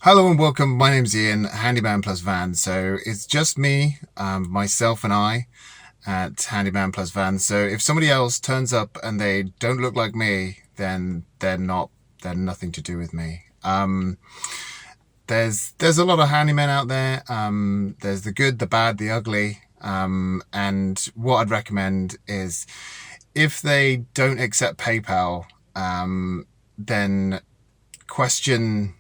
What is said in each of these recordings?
Hello and welcome. My name's Ian, Handyman Plus Van. So it's just me, myself and I at Handyman Plus Van. So if somebody else turns up and they don't look like me, then they're nothing to do with me. There's a lot of handymen out there. There's the good, the bad, the ugly. And what I'd recommend is if they don't accept PayPal, then question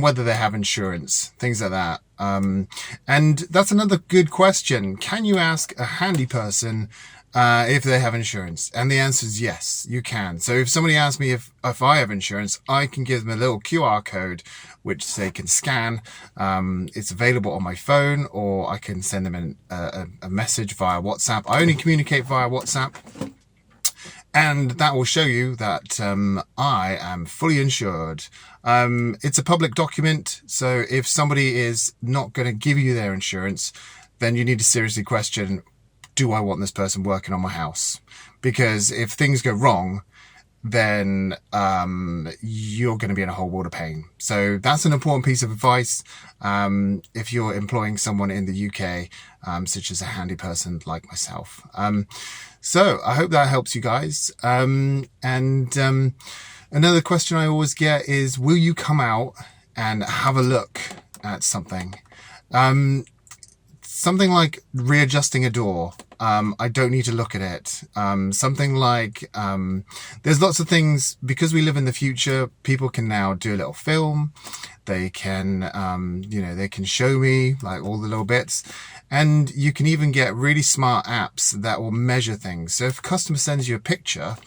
whether they have insurance, things like that. And that's another good question. Can you ask a handy person if they have insurance? And the answer is yes, you can. So if somebody asks me if I have insurance, I can give them a little QR code which they can scan. It's available on my phone, or I can send them a message via WhatsApp. I only communicate via WhatsApp. And that will show you that I am fully insured. It's a public document, so if somebody is not going to give you their insurance, then you need to seriously question, do I want this person working on my house? Because if things go wrong, then you're going to be in a whole world of pain. So that's an important piece of advice if you're employing someone in the UK, such as a handy person like myself. So I hope that helps you guys. Another question I always get is, will you come out and have a look at something? Something like readjusting a door. I don't need to look at it. Something like, there's lots of things, because we live in the future, people can now do a little film. They can, they can show me like all the little bits, and you can even get really smart apps that will measure things. So if a customer sends you a picture,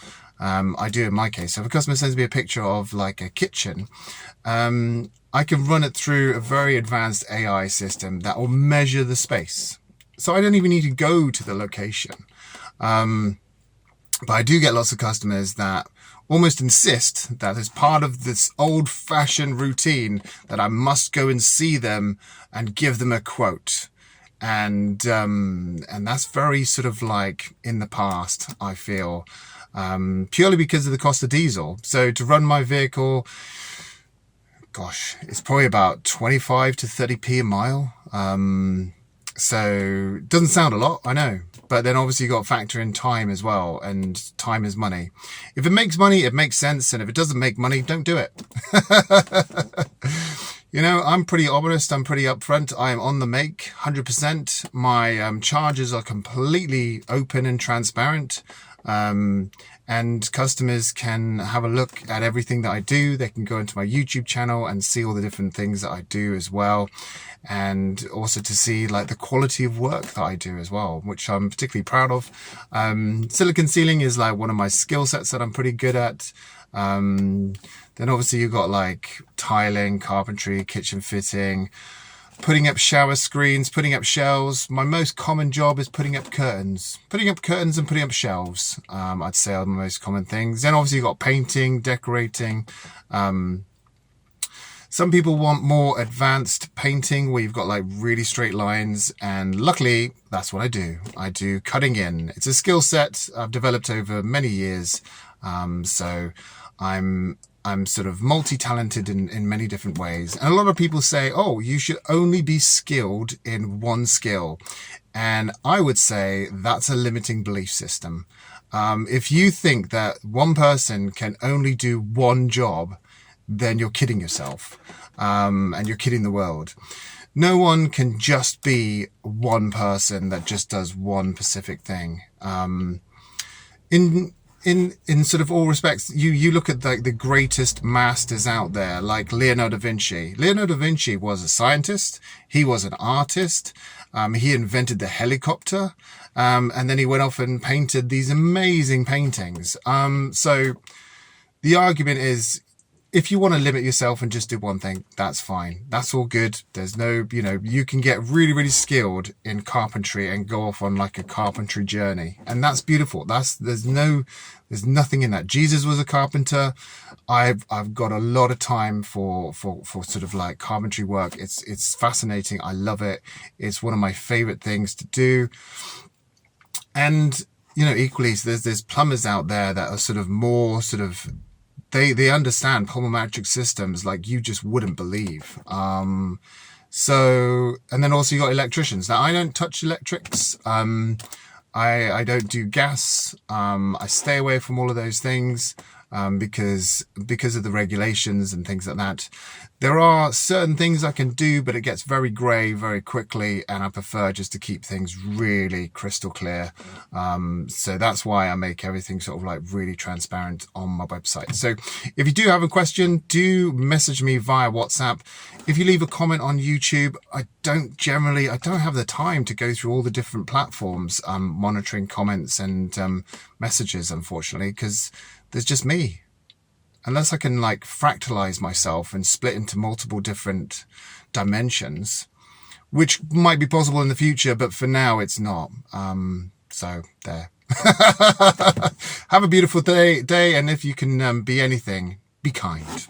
I do in my case. So if a customer sends me a picture of like a kitchen, I can run it through a very advanced AI system that will measure the space. So I don't even need to go to the location. But I do get lots of customers that almost insist that as part of this old-fashioned routine that I must go and see them and give them a quote. And that's very sort of like in the past, I feel, purely because of the cost of diesel. So to run my vehicle, gosh, it's probably about 25 to 30p a mile. So it doesn't sound a lot, I know, but then obviously you got to factor in time as well, and time is money. If it makes money, it makes sense. And if it doesn't make money, don't do it. You know, I'm pretty honest. I'm pretty upfront. I am on the make 100%. My charges are completely open and transparent. And customers can have a look at everything that I do. They can go into my YouTube channel and see all the different things that I do as well. And also to see like the quality of work that I do as well, which I'm particularly proud of. Silicon sealing is like one of my skill sets that I'm pretty good at. Then obviously you've got like tiling, carpentry, kitchen fitting, putting up shower screens, putting up shelves. My most common job is putting up curtains. Putting up curtains and putting up shelves, I'd say, are the most common things. Then obviously you've got painting, decorating. Some people want more advanced painting where you've got like really straight lines, and luckily that's what I do. I do cutting in. It's a skill set I've developed over many years. So I'm sort of multi-talented in many different ways. And a lot of people say, oh, you should only be skilled in one skill. And I would say that's a limiting belief system. If you think that one person can only do one job, then you're kidding yourself. And you're kidding the world. No one can just be one person that just does one specific thing. In sort of all respects, you look at the greatest masters out there, like Leonardo da Vinci. Leonardo da Vinci was a scientist. He was an artist. He invented the helicopter. And then he went off and painted these amazing paintings. So the argument is, if you want to limit yourself and just do one thing, that's fine. That's all good. There's no, you can get really, really skilled in carpentry and go off on like a carpentry journey. And that's beautiful. There's nothing in that. Jesus was a carpenter. I've got a lot of time for sort of like carpentry work. It's fascinating. I love it. It's one of my favorite things to do. And, equally, so there's plumbers out there that are sort of more they understand pulmometric systems like you just wouldn't believe. So, and then also you got electricians. Now I don't touch electrics. I don't do gas. I stay away from all of those things, because of the regulations and things like that. There are certain things I can do, but it gets very grey very quickly, and I prefer just to keep things really crystal clear. So that's why I make everything sort of like really transparent on my website. So if you do have a question, do message me via WhatsApp. If you leave a comment on YouTube, I don't have the time to go through all the different platforms, monitoring comments and messages, unfortunately, because there's just me. Unless I can like fractalize myself and split into multiple different dimensions, which might be possible in the future, but for now it's not. So there. Have a beautiful day, and if you can be anything, be kind.